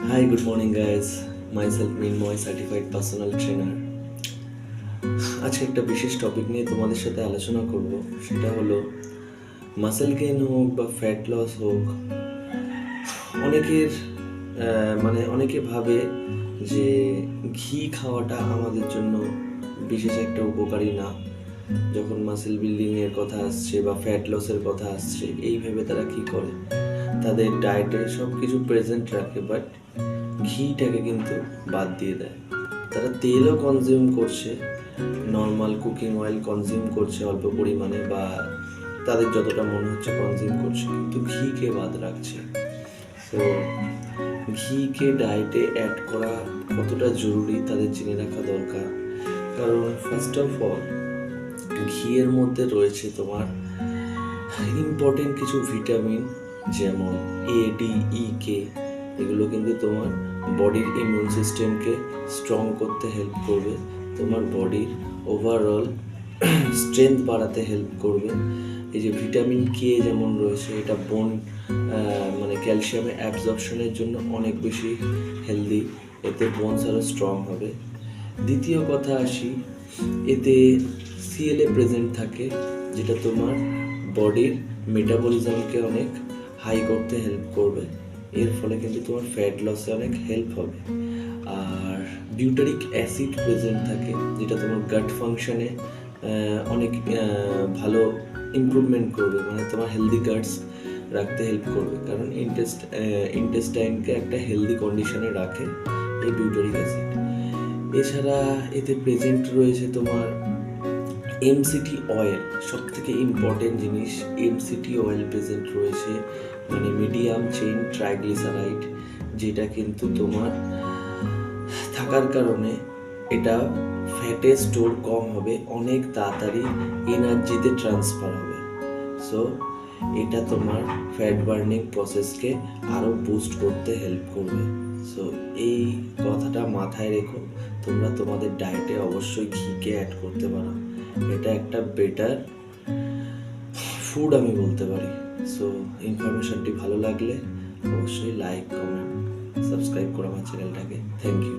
Hi, good morning, guys. Myself Minmoy, certified personal trainer. আজকে একটা বিশেষ টপিক নিয়ে তোমাদের সাথে আলোচনা করব। সেটা হলো মাসেল গেইন হোক বা ফ্যাট লস হোক, অনেকের অনেকে ভাবে যে ঘি খাওয়াটা আমাদের জন্য বিশেষ একটা উপকারী না। যখন মাসেল বিল্ডিং এর কথা আসছে বা ফ্যাট লসের কথা আসছে, এই ভেবে তারা কি করে, তাদের ডায়েটে সব কিছু প্রেজেন্ট রাখে, বাট ঘিটাকে কিন্তু বাদ দিয়ে দেয়। তারা তেলও কনজিউম করছে, নর্মাল কুকিং অয়েল কনজিউম করছে অল্প পরিমাণে, বা তাদের যতটা মনে হচ্ছে কনজিউম করছে, কিন্তু ঘিকে বাদ রাখছে। তো ঘিকে ডায়েটে অ্যাড করা কতটা জরুরি তাদের জেনে রাখা দরকার। কারণ ফার্স্ট অফ অল, ঘিয়ের মধ্যে রয়েছে তোমার ইম্পর্টেন্ট কিছু ভিটামিন, যেমন এ, ডি, ই, কে। এগুলো কিন্তু তোমার বডির ইমিউন সিস্টেমকে স্ট্রং করতে হেল্প করবে, তোমার বডির ওভারঅল স্ট্রেংথ বাড়াতে হেল্প করবে। এই যে ভিটামিন কে যেমন রয়েছে, এটা বোন ক্যালসিয়ামের অ্যাবজর্পশনের জন্য অনেক বেশি হেলদি, এতে বোনস আরও স্ট্রং হবে। দ্বিতীয় কথা আসি, এতে সিএলএ প্রেজেন্ট থাকে, যেটা তোমার বডির মেটাবলিজমকে অনেক হাই করতে হেল্প করবে। এর ফলে কিন্তু তোমার ফ্যাট লসে অনেক হেল্প হবে। আর বিউটারিক অ্যাসিড প্রেজেন্ট থাকে, যেটা তোমার গাট ফাংশনে অনেক ভালো ইমপ্রুভমেন্ট করবে, তোমার হেলদি গাটস রাখতে হেল্প করবে। কারণ ইন্টেস্টাইনকে একটা হেলদি কন্ডিশনে রাখে এই বিউটারিক অ্যাসিড। এছাড়া এতে প্রেজেন্ট রয়েছে তোমার এমসিটি অয়েল, সব থেকে ইম্পর্টেন্ট জিনিস। এমসিটি অয়েল প্রেজেন্ট রয়েছে, মিডিয়াম চেইন ট্রাইগ্লিসারাইড, যেটা কিন্তু তোমার থাকার কারণে এটা ফ্যাটে স্টোর কম হবে, অনেক তাড়াতাড়ি এনার্জিতে ট্রান্সফার হবে। সো এটা তোমার ফ্যাট বার্নিং প্রসেসকে আরও বুস্ট করতে হেল্প করবে। সো এই কথাটা মাথায় রেখো, তোমরা তোমাদের ডায়েটে অবশ্যই ঘিকে অ্যাড করতে পারো। এটা একটা বেটার ফুড আমি বলতে পারি। সো ইনফরমেশনটি ভালো লাগলে অবশ্যই লাইক, কমেন্ট, সাবস্ক্রাইব করো আমার চ্যানেলটাকে। Thank you.